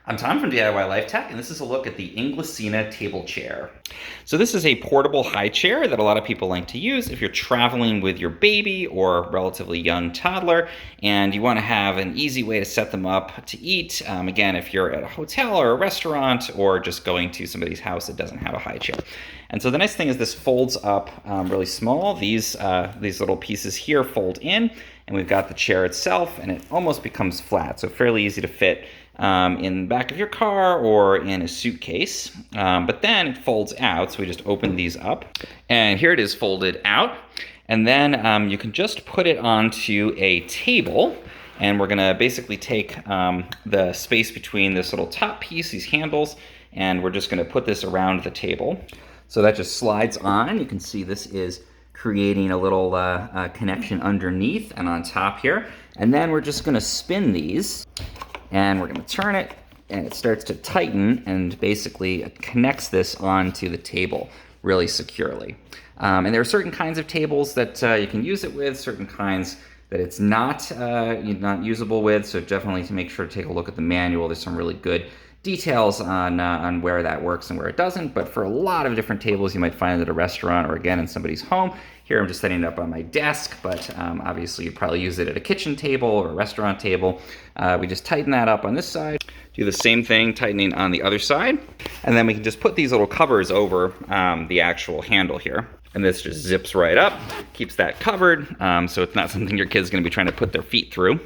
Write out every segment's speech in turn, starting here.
I'm Tom from DIY Life Tech, and this is a look at the Inglesina table chair. So this is a portable high chair that a lot of people like to use if you're traveling with your baby or relatively young toddler, and you want to have an easy way to set them up to eat. Again, if you're at a hotel or a restaurant or just going to somebody's house that doesn't have a high chair. And so the nice thing is this folds up really small. These little pieces here fold in, and we've got the chair itself, and it almost becomes flat, so fairly easy to fit in the back of your car or in a suitcase. But then it folds out, so we just open these up, and here it is folded out. And then you can just put it onto a table, and we're gonna basically take the space between this little top piece, these handles, and we're just gonna put this around the table. So that just slides on. You can see this is creating a little connection underneath and on top here. And then we're just gonna spin these, and we're gonna turn it, and it starts to tighten and basically connects this onto the table really securely. And there are certain kinds of tables that you can use it with, certain kinds that it's not usable with, so definitely to make sure to take a look at the manual. There's some really good details on where that works and where it doesn't, but for a lot of different tables you might find it at a restaurant or again in somebody's home. Here I'm just setting it up on my desk, but obviously you'd probably use it at a kitchen table or a restaurant table. We just tighten that up on this side, do the same thing tightening on the other side, and then we can just put these little covers over the actual handle here. And this just zips right up, keeps that covered, so it's not something your kid's gonna be trying to put their feet through.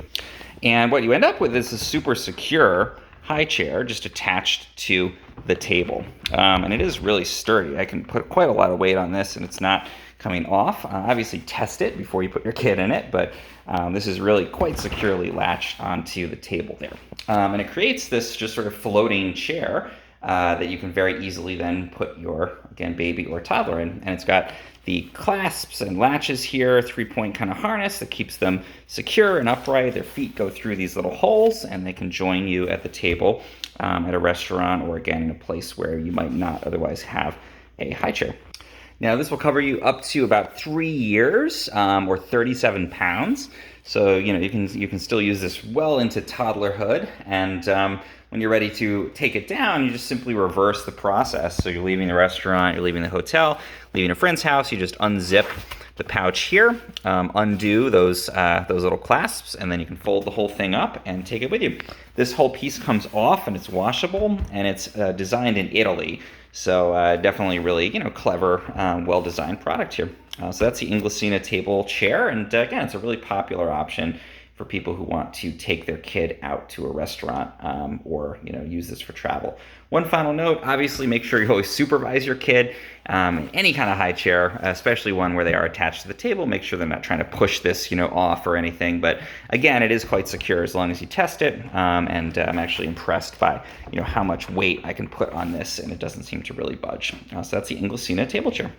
And what you end up with is a super secure high chair just attached to the table. And it is really sturdy. I can put quite a lot of weight on this and it's not coming off. Obviously test it before you put your kid in it, but this is really quite securely latched onto the table there. And it creates this just sort of floating chair that you can very easily then put your, again, baby or toddler in. And it's got the clasps and latches here, 3-point kind of harness that keeps them secure and upright. Their feet go through these little holes and they can join you at the table at a restaurant or again in a place where you might not otherwise have a high chair. Now this will cover you up to about 3 years or 37 pounds. So you can still use this well into toddlerhood, and when you're ready to take it down, you just simply reverse the process. So you're leaving the restaurant, you're leaving the hotel, leaving a friend's house, you just unzip the pouch here, undo those little clasps, and then you can fold the whole thing up and take it with you. This whole piece comes off and it's washable, and it's designed in Italy. So definitely really clever, well-designed product here. So that's the Inglesina table chair, and again, it's a really popular option for people who want to take their kid out to a restaurant or use this for travel. One final note, obviously make sure you always supervise your kid in any kind of high chair, especially one where they are attached to the table. Make sure they're not trying to push this off or anything, but again, it is quite secure as long as you test it, and I'm actually impressed by how much weight I can put on this, and it doesn't seem to really budge. So that's the Inglesina table chair.